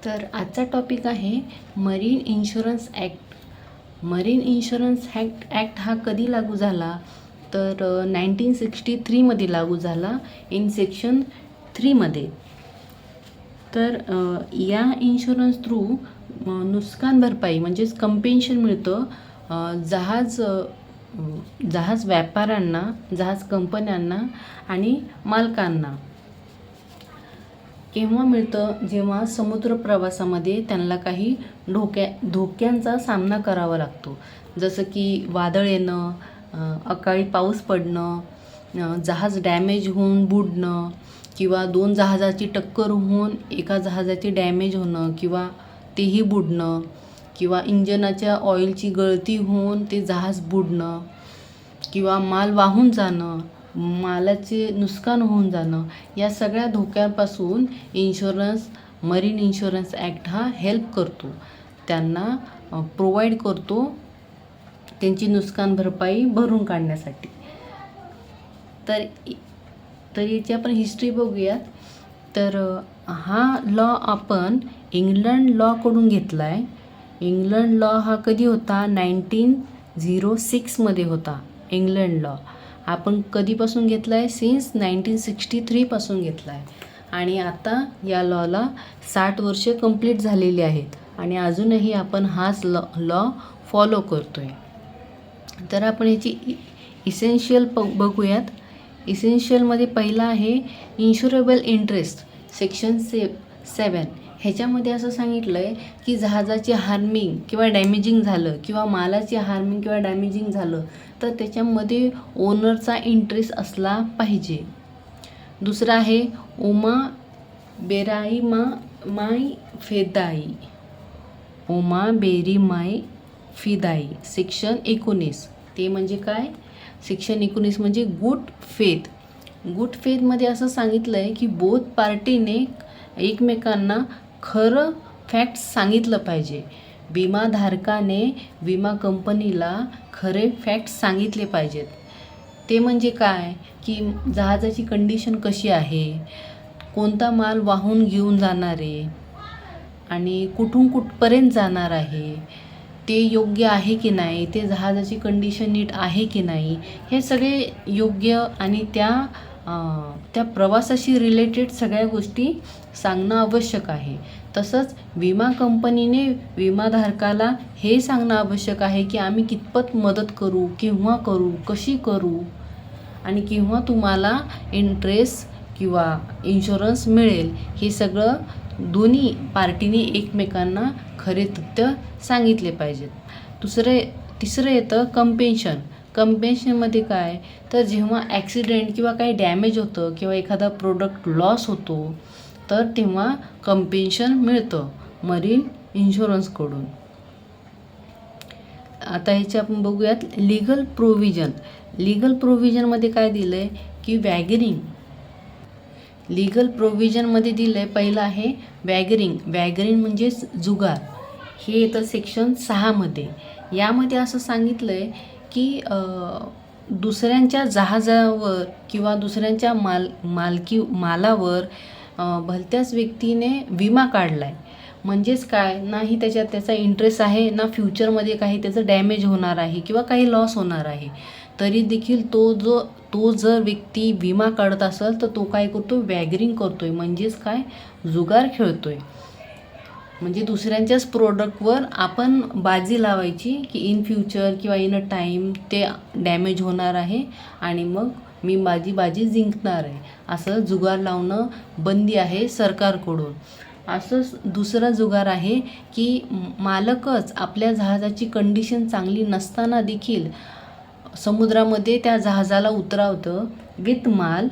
तर आजचा टॉपिक आहे marine insurance act. Marine insurance act हा कधी लागू झाला तर 1963मध्ये लागू झाला इन सेक्शन 3मध्ये. तर या इन्शुरन्स थ्रू नुकसान भरपाई म्हणजेच कंपेन्शन मिळतं जहाज व्यापाऱ्यांना, जहाज कंपन्यांना आणि मालकांना. केव्हा मिळतं? जेव्हा समुद्र प्रवासामध्ये त्यांना काही धोक्यांचा सामना करावा लागतो, जसं की वादळ येणं, अकाळी पाऊस पडणं, जहाज डॅमेज होऊन बुडणं, किंवा दोन जहाजाची टक्कर होऊन एका जहाजाची डॅमेज होणं किंवा तेही बुडणं, किंवा इंजनाच्या ऑइलची गळती होऊन ते जहाज बुडणं, किंवा माल वाहून जाणं, मालाचे नुकसान होऊन जाणं. या सगळ्या धोक्यापासून मरीन इन्शुरन्स ॲक्ट हा हेल्प करतो, त्यांना प्रोव्हाइड करतो त्यांची नुकसान भरपाई भरून काढण्यासाठी. तर याची आपण हिस्ट्री बघूयात. तर हा लॉ आपण इंग्लंड लॉकडून घेतला आहे. इंग्लंड लॉ हा कधी होता? 1906मध्ये होता इंग्लंड लॉ. आपण कधीपासून घेतला आहे? सिन्स 1963पासून घेतला आहे. आणि आता या लॉला 60 वर्ष कंप्लीट झालेली आहेत आणि अजूनही आपण हाच लॉ फॉलो करतो आहे. तर आपण याची इसेन्शियल बघूयात. इसेन्शियलमध्ये पहिला आहे इन्शुरेबल इंटरेस्ट, सेक्शन 7. ह्याच्यामध्ये असं सांगितलं आहे की जहाजाचे हार्मिंग किंवा डॅमेजिंग झालं किंवा मालाचे हार्मिंग किंवा डॅमेजिंग झालं तर त्याच्यामध्ये ओनरचा इंटरेस्ट असला पाहिजे. दुसरा आहे ओमा बेराई माय फिदाई, सेक्शन 19. ते म्हणजे काय? सेक्शन 19 म्हणजे गुड फेथ. गुड फेथमध्ये असं सांगितलं आहे की बोथ पार्टीने एकमेकांना खरं फॅक्ट्स सांगितलं पाहिजे. विमाधारकाने विमा कंपनीला खरे फॅक्ट्स सांगितले पाहिजेत. ते म्हणजे काय? की जहाजाची कंडिशन कशी आहे, कोणता माल वाहून घेऊन जाणार आहे आणि कुठपर्यंत जाणार आहे, ते योग्य आहे की नाही, ते जहाजाची कंडिशन नीट आहे की नाही, हे सगळे योग्य आणि त्या प्रवासाशी रिलेटेड सगळ्या गोष्टी सांगणं आवश्यक आहे. तसंच विमा कंपनीने विमाधारकाला हे सांगणं आवश्यक आहे की आम्ही कितपत मदत करू, केव्हा करू, कशी करू आणि केव्हा तुम्हाला इंटरेस्ट किंवा इन्शुरन्स मिळेल. हे सगळं दोन्ही पार्टीने एकमेकांना खरे तथ्य सांगितले पाहिजेत. तिसरं येतं कंपेन्शन. कंपेन्शनमध्ये काय? तर जेव्हा ॲक्सिडेंट किंवा काही डॅमेज होतं किंवा एखादा प्रोडक्ट लॉस होतो तर तेव्हा कंपेन्शन मिळतं मरीन इन्शुरन्सकडून. आता ह्याचे आपण बघूयात लीगल प्रोव्हिजन. लीगल प्रोव्हिजनमध्ये काय दिलं आहे की लीगल प्रोव्हिजनमध्ये दिलं आहे पहिलं आहे वॅगरिंग म्हणजेच जुगार. हे येतं सेक्शन 6मध्ये. यामध्ये असं सांगितलं आहे की दुसऱ्यांच्या जहाजावर किंवा दुसऱ्यांच्या मालावर भलत्याच व्यक्तीने विमा काढला आहे. म्हणजेच काय? नाही त्याचा इंटरेस्ट आहे, ना फ्युचरमध्ये काही त्याचं डॅमेज होणार आहे किंवा काही लॉस होणार आहे. तरी देखील तो जर व्यक्ती विमा काढत असेल तर तो काय करतो? वॅगरिंग करतोय. म्हणजेच काय? जुगार खेळतोय. म्हणजे दुसऱ्यांच्याच प्रोडक्टवर आपण बाजी लावायची की इन फ्युचर किंवा इन अ टाईम ते डॅमेज होणार आहे आणि मग मी माझी बाजी जिंकणार आहे, असं जुगार लावणं बंदी आहे सरकारकडून. असंच दुसरा जुगार आहे की मालकच आपल्या जहाजाची कंडिशन चांगली नसताना देखील समुद्रामध्ये त्या जहाजाला उतरावतं विथ माल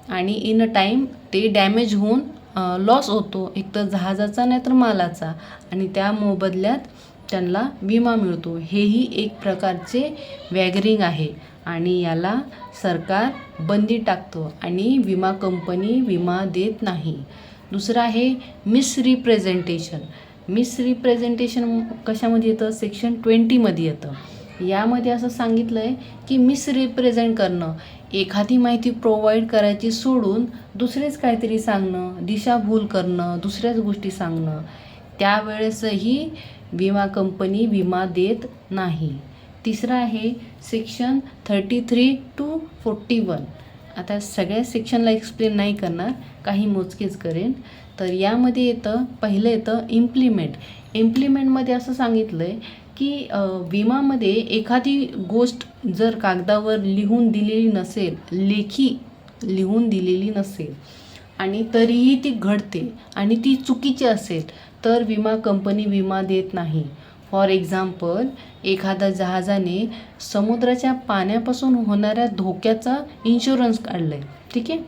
आणि इन अ टाईम ते डॅमेज होऊन लॉस होतो, एक तर जहाजाचा नाही तर मालाचा, आणि त्या मोबदल्यात त्यांना विमा मिळतो. हेही एक प्रकारचे वॅगरिंग आहे आणि याला सरकार बंदी टाकतं आणि विमा कंपनी विमा देत नाही. दुसरं आहे मिसरिप्रेझेंटेशन. मिसरिप्रेझेंटेशन कशामध्ये येतं? सेक्शन 20मध्ये येतं. यामध्ये असं सांगितलं आहे की मिसरिप्रेझेंट करणं, एखादी माहिती प्रोव्हाइड करायची सोडून दुसरेच काहीतरी सांगणं, दिशाभूल करणं, दुसऱ्याच गोष्टी सांगणं, त्यावेळेसही विमा कंपनी विमा देत नाही. तिसरा आहे सेक्शन 33 to 41. आता सगळ्या सेक्शनला एक्सप्लेन नाही करणार, काही मोजकेच करेन. तर यामध्ये येतं, पहिलं येतं इम्प्लिमेंट. इम्प्लिमेंटमध्ये असं सांगितलं आहे की विमामध्ये एखादी गोष्ट जर कागदावर लिहून दिलेली नसेल, लेखी लिहून दिलेली नसेल आणि तरीही ती घडते आणि ती चुकीची असेल तर विमा कंपनी विमा देत नाही. फॉर एक्झाम्पल, एखाद्या जहाजाने समुद्राच्या पाण्यापासून होणाऱ्या धोक्याचा इन्शुरन्स काढला आहे, ठीक आहे,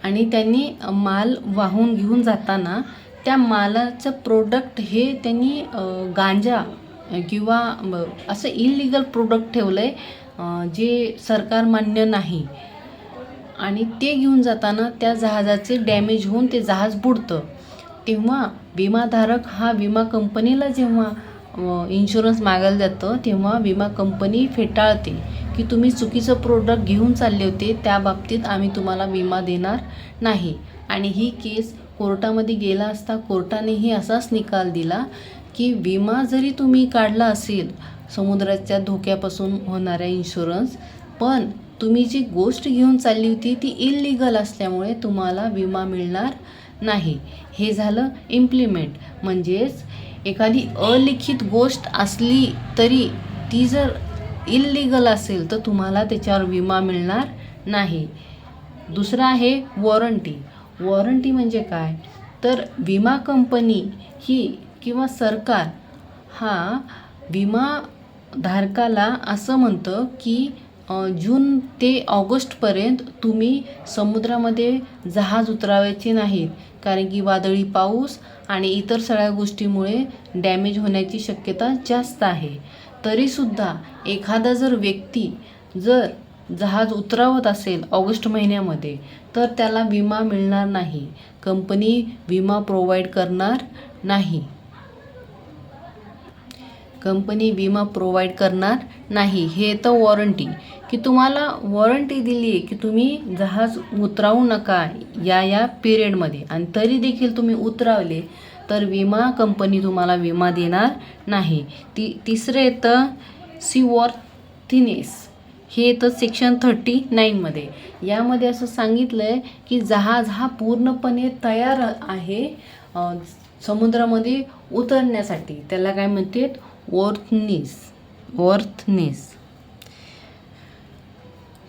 आणि त्यांनी माल वाहून घेऊन जाताना त्या मालाचं प्रोडक्ट हे त्यांनी गांजा किंवा असं इलिगल प्रोडक्ट ठेवलं आहे जे सरकार मान्य नाही, आणि ते घेऊन जाताना त्या जहाजाचे डॅमेज होऊन ते जहाज बुडतं. तेव्हा विमाधारक हा विमा कंपनीला जेव्हा इन्शुरन्स मागायला जातं तेव्हा विमा कंपनी फेटाळते की तुम्ही चुकीचं प्रोडक्ट घेऊन चालले होते, त्या बाबतीत आम्ही तुम्हाला विमा देणार नाही. आणि ही केस कोर्टामध्ये गेला असता कोर्टानेही असाच निकाल दिला की विमा जरी तुम्ही काढला असेल समुद्राच्या धोक्यापासून होणाऱ्या इन्शुरन्स, पण तुम्ही जी गोष्ट घेऊन चालली होती ती इल्लीगल असल्यामुळे तुम्हाला विमा मिळणार नाही. हे झालं इम्प्लिमेंट. म्हणजेच एखादी अलिखित गोष्ट असली तरी ती जर इल्लीगल असेल तर तुम्हाला त्याच्यावर विमा मिळणार नाही. दुसरं आहे वॉरंटी. वॉरंटी म्हणजे काय, तर विमा कंपनी ही किंवा सरकार हा विमाधारकाला असं म्हणतं की जून ते ऑगस्टपर्यंत तुम्ही समुद्रामध्ये जहाज उतरावायचे नाहीत, कारण की वादळी पाऊस आणि इतर सगळ्या गोष्टीमुळे डॅमेज होण्याची शक्यता जास्त आहे. तरीसुद्धा एखादा जर व्यक्ती जर जहाज उतरवत असेल ऑगस्ट महिन्यामध्ये तर त्याला विमा मिळणार नाही, कंपनी विमा प्रोव्हाइड करणार नाही. कंपनी विमा प्रोव्हाइड करणार नाही. हे येतं वॉरंटी, की तुम्हाला वॉरंटी दिली आहे की तुम्ही जहाज उतरावू नका या पिरियडमध्ये, आणि तरी देखील तुम्ही उतरावले तर विमा कंपनी तुम्हाला विमा देणार नाही. तिसरं येतं सीवॉर्थीनेस. हे येतं सेक्शन 39मध्ये. यामध्ये असं सांगितलं आहे की जहाज हा पूर्णपणे तयार आहे समुद्रामध्ये उतरण्यासाठी. त्याला काय म्हणतात, वॉर्थनेस.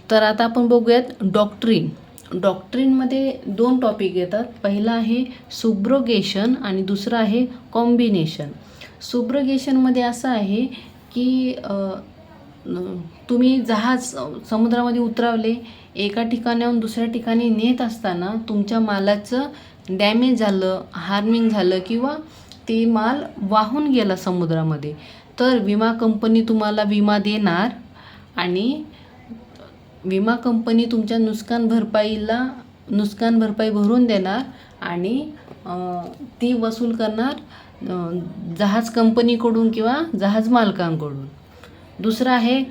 तर आता आपण बघूयात डॉक्ट्रिन. डॉक्ट्रिनमध्ये 2 टॉपिक येतात. पहिला आहे सुब्रोगेशन आणि दुसरं आहे कॉम्बिनेशन. सुब्रोगेशनमध्ये असं आहे की तुम्ही जहाज समुद्रामध्ये उतरवले, एका ठिकाणाहून दुसऱ्या ठिकाणी नेत असताना तुमच्या मालाचं डॅमेज झालं, हार्मिंग झालं किंवा ते माल वाहून गेला समुद्रामध्ये, तर विमा कंपनी तुम्हाला विमा देणार आणि विमा कंपनी तुमच्या नुकसान भरपाई भरून देणार आणि ती वसूल करणार जहाज कंपनीकडून किंवा जहाज मालकांकडून. दुसरं आहे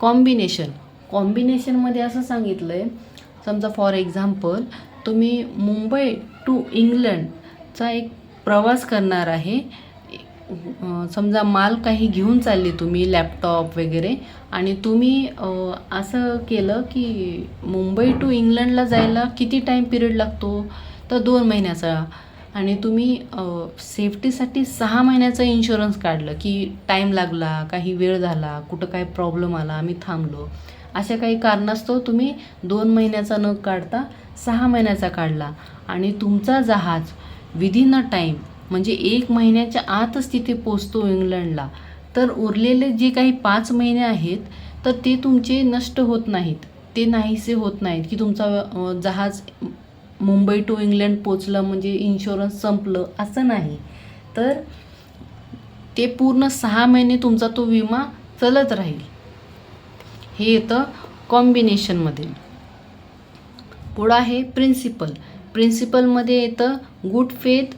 कॉम्बिनेशन. कॉम्बिनेशनमध्ये असं सांगितलं आहे, समजा फॉर एक्झाम्पल तुम्ही मुंबई टू इंग्लंडचा एक प्रवास करणार आहे. समजा माल काही घेऊन चालले तुम्ही, लॅपटॉप वगैरे, आणि तुम्ही असं केलं की मुंबई टू इंग्लंडला जायला किती टाईम पिरियड लागतो, तर 2 महिन्याचा, आणि तुम्ही सेफ्टीसाठी 6 महिन्याचा इन्शुरन्स काढलं की टाईम लागला, काही वेळ झाला, कुठं काय प्रॉब्लेम आला, आम्ही थांबलो, अशा काही कारणास्तव तुम्ही 2 महिन्याचा न काढता 6 महिन्याचा काढला आणि तुमचा जहाज विदिन अ टाईम म्हणजे 1 महिन्याच्या आतच तिथे पोचतो इंग्लंडला, तर उरलेले जे काही 5 महिने आहेत तर ते तुमचे नष्ट होत नाहीत, ते नाहीसे होत नाहीत की तुमचा जहाज मुंबई टू इंग्लंड पोचलं म्हणजे इन्शुरन्स संपलं, असं नाही. तर ते पूर्ण 6 महिने तुमचा तो विमा चालत राहील. हे येतं कॉम्बिनेशनमध्ये. पुढं आहे प्रिन्सिपल. प्रिन्सिपलमध्ये येतं गुड फेथ,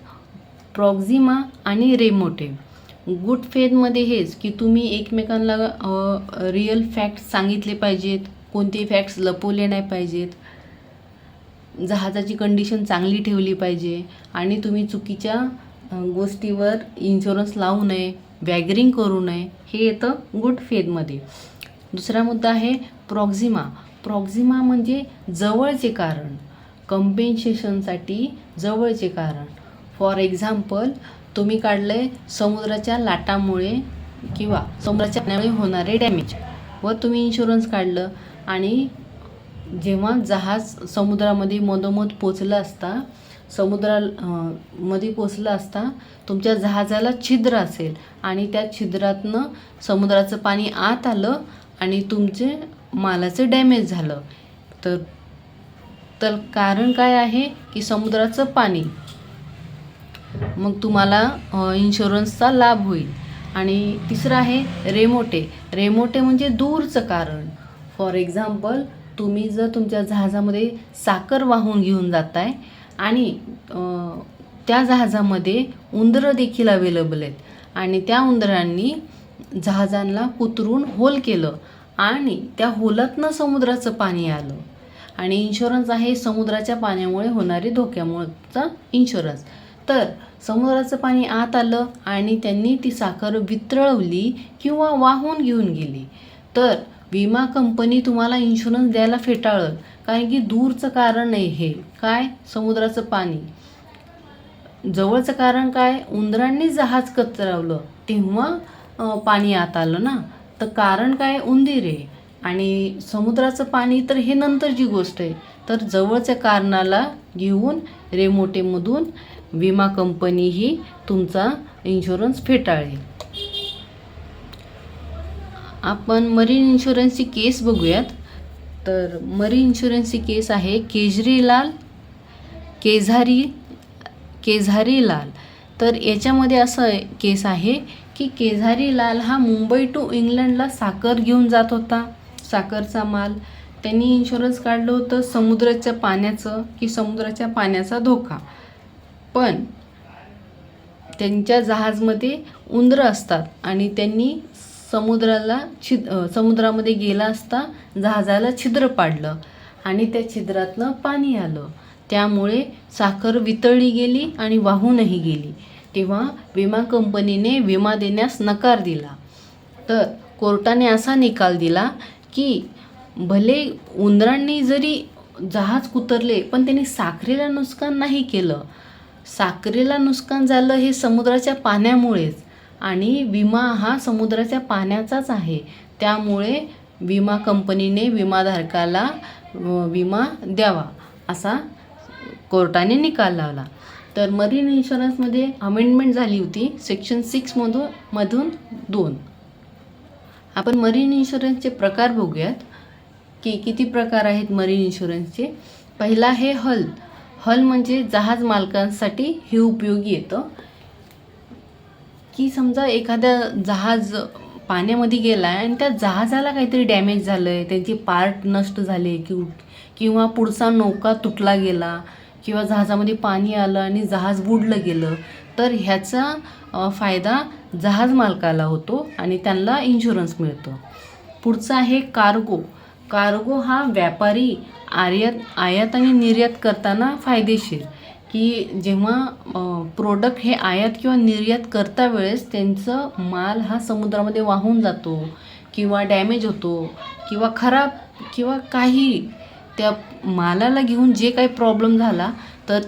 प्रॉक्झिमा आणि रेमोटिव्ह. गुड फेथमध्ये हेच की तुम्ही एकमेकांना रिअल फॅक्ट सांगितले पाहिजेत, कोणते फॅक्ट्स लपवले नाही पाहिजेत, जहाजाची कंडिशन चांगली ठेवली पाहिजे आणि तुम्ही चुकीच्या गोष्टीवर इन्शुरन्स लावू नये, वॅगरिंग करू नये, हे येतं गुड फेथमध्ये. दुसरा मुद्दा आहे प्रॉक्झिमा. प्रॉक्झिमा म्हणजे जवळचे कारण, कंपेन्सेशनसाठी जवळचे कारण. फॉर एक्झाम्पल, तुम्ही काढलं आहे समुद्राच्या लाटामुळे किंवा समुद्राच्या पाण्यामुळे होणारे डॅमेज व तुम्ही इन्शुरन्स काढलं आणि जेव्हा जहाज समुद्रामध्ये मधोमध पोचलं असता मध्ये पोचलं असता तुमच्या जहाजाला छिद्र असेल आणि त्या छिद्रातनं समुद्राचं पाणी आत आलं आणि तुमचे मालाचं डॅमेज झालं, तर कारण काय आहे की समुद्राचं पाणी. मग तुम्हाला इन्शुरन्सचा लाभ होईल. आणि तिसरं आहे रेमोटे. रेमोटे म्हणजे दूरचं कारण. फॉर एक्झाम्पल, तुम्ही जर तुमच्या जहाजामध्ये साखर वाहून घेऊन जाताय आणि त्या जहाजामध्ये उंदरं देखील अवेलेबल आहेत आणि त्या उंदरांनी जहाजांना कुतरून होल केलं आणि त्या होलातनं समुद्राचं पाणी आलं आणि इन्शुरन्स आहे समुद्राच्या पाण्यामुळे होणारे धोक्यामुळेचा इन्शुरन्स. तर समुद्राचं पाणी आत आलं आणि त्यांनी ती साखर वितळवली किंवा वाहून घेऊन गेली, तर विमा कंपनी तुम्हाला इन्शुरन्स द्यायला फेटाळल, कारण की दूरचं कारण नाही हे. काय? समुद्राचं पाणी. जवळचं कारण काय? उंदरांनी जहाज कचरवलं तेव्हा पाणी आत आलं ना. तर कारण काय? उंदीर आहे. आणि समुद्राचं पाणी तर हे नंतरची गोष्ट आहे. तर जवळच्या कारणाला घेऊन रेमोटेमधून विमा कंपनी ही तुमचा इन्शुरन्स फेटाळेल. आपण मरीन इन्शुरन्सची केस बघूयात. तर मरीन इन्शुरन्सची केस आहे केझारीलाल. तर याच्यामध्ये असं केस आहे की केझारीलाल हा मुंबई टू इंग्लंडला साखर घेऊन जात होता, साखरचा माल. त्यांनी इन्शुरन्स काढलं होतं समुद्राच्या पाण्याचं की समुद्राच्या पाण्याचा धोका. पण त्यांच्या जहाजमध्ये उंदरं असतात आणि त्यांनी समुद्रामध्ये गेला असता जहाजाला छिद्र पाडलं आणि त्या छिद्रातनं पाणी आलं, त्यामुळे साखर वितळली गेली आणि वाहूनही गेली. तेव्हा विमा कंपनीने विमा देण्यास नकार दिला. तर कोर्टाने असा निकाल दिला की भले उंदरांनी जरी जहाज कुतरले पण त्यांनी साखरेला नुकसान नाही केलं. साखरेला नुकसान झालं हे समुद्राच्या पाण्यामुळेच आणि विमा हा समुद्राच्या पाण्याचाच आहे. त्यामुळे विमा कंपनीने विमाधारकाला विमा द्यावा असा कोर्टाने निकाल लावला. तर मरीन इन्शुरन्समध्ये अमेंडमेंट झाली होती सेक्शन 6 मधून 2. आपण मरीन इन्शुरन्सचे प्रकार बघूयात की किती प्रकार आहेत मरीन इन्शुरन्सचे. पहिला आहे हल म्हणजे जहाज मालकांसाठी हे उपयोगी येतं की समजा एखादा जहाज पाण्यामध्ये गेला आहे आणि त्या जहाजाला काहीतरी डॅमेज झालं आहे, त्यांचे पार्ट नष्ट झाले किंवा पुढचा नौका तुटला गेला किंवा जहाजामध्ये पाणी आलं आणि जहाज बुडलं गेलं, तर ह्याचा फायदा जहाज मालकाला होतो आणि त्यांना इन्शुरन्स मिळतो. पुढचा आहे कार्गो हा व्यापारी आयात आणि निर्यात करताना फायदेशीर, की जेव्हा प्रोडक्ट हे आयात किंवा निर्यात करता वेळेस त्यांचं माल हा समुद्रामध्ये वाहून जातो किंवा डॅमेज होतो किंवा खराब किंवा काही त्या मालाला घेऊन जे काही प्रॉब्लेम झाला तर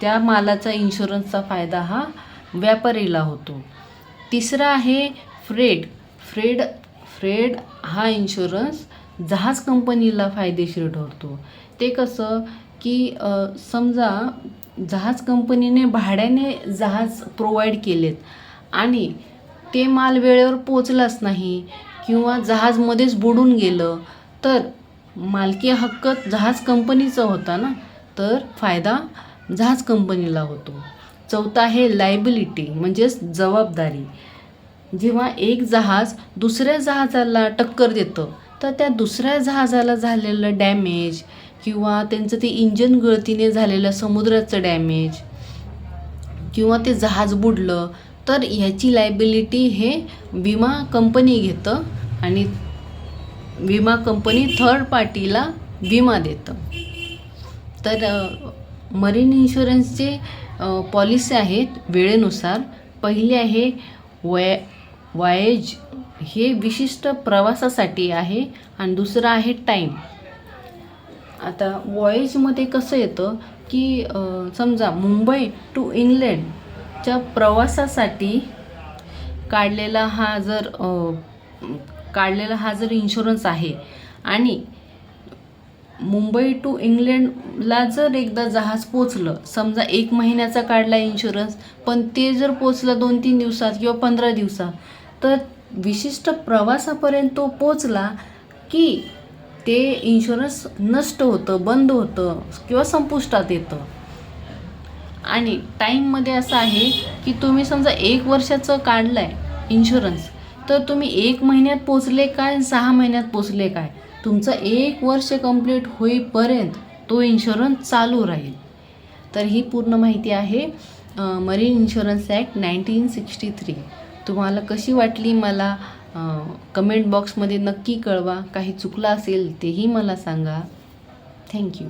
त्या मालाचा इन्शुरन्सचा फायदा हा व्यापारीला होतो. तिसरा आहे फ्रेड हा इन्शुरन्स जहाज कंपनीला फायदेशीर ठरतो. ते कसं की समजा जहाज कंपनीने भाड्याने जहाज प्रोव्हाइड केलेत आणि ते माल वेळेवर पोचलाच नाही किंवा जहाजमध्येच बुडून गेलं, तर मालकी हक्क जहाज कंपनीचा होता ना, तर फायदा जहाज कंपनीला होतो. चौथा आहे लायबिलिटी म्हणजेच जबाबदारी. जेव्हा एक जहाज दुसऱ्या जहाजाला टक्कर देतं तर त्या दुसऱ्या जहाजाला झालेलं डॅमेज किंवा त्यांचं ते इंजिन गळतीने झालेलं समुद्राचं डॅमेज किंवा ते जहाज बुडलं तर ह्याची लायबिलिटी हे विमा कंपनी घेतं आणि विमा कंपनी थर्ड पार्टीला विमा देतं. तर मरीन इन्शुरन्सचे पॉलिसी आहेत वेळेनुसार. पहिली आहे वॉयेज, हे विशिष्ट प्रवासासाठी आहे, आणि दुसरं आहे टाईम. आता वॉयेजमध्ये कसं येतं की समजा मुंबई टू इंग्लंडच्या प्रवासासाठी काढलेला हा जर इन्शुरन्स आहे, आणि मुंबई टू इंग्लंडला जर एकदा जहाज पोचलं, समजा 1 महिन्याचा काढला इन्शुरन्स, पण ते जर पोचलं 2-3 दिवसात किंवा 15 दिवसात, तर विशिष्ट प्रवासापर्यंत तो पोचला की ते इन्शुरन्स नष्ट होतं, बंद होतं किंवा संपुष्टात येतं. आणि टाईममध्ये असं आहे की तुम्ही समजा 1 वर्षाचं काढलं आहे इन्शुरन्स, तर तुम्ही 1 महिन्यात पोचले काय, 6 महिन्यात पोचले काय, तुमचं 1 वर्ष कंप्लीट होईपर्यंत तो इन्शुरन्स चालू राहील. तर ही पूर्ण माहिती आहे मरीन इन्शुरन्स ॲक्ट 1963. तुम्हाला कशी वाटली मला कमेंट बॉक्समध्ये नक्की कळवा. काही चुकलं असेल तेही मला सांगा. थँक्यू.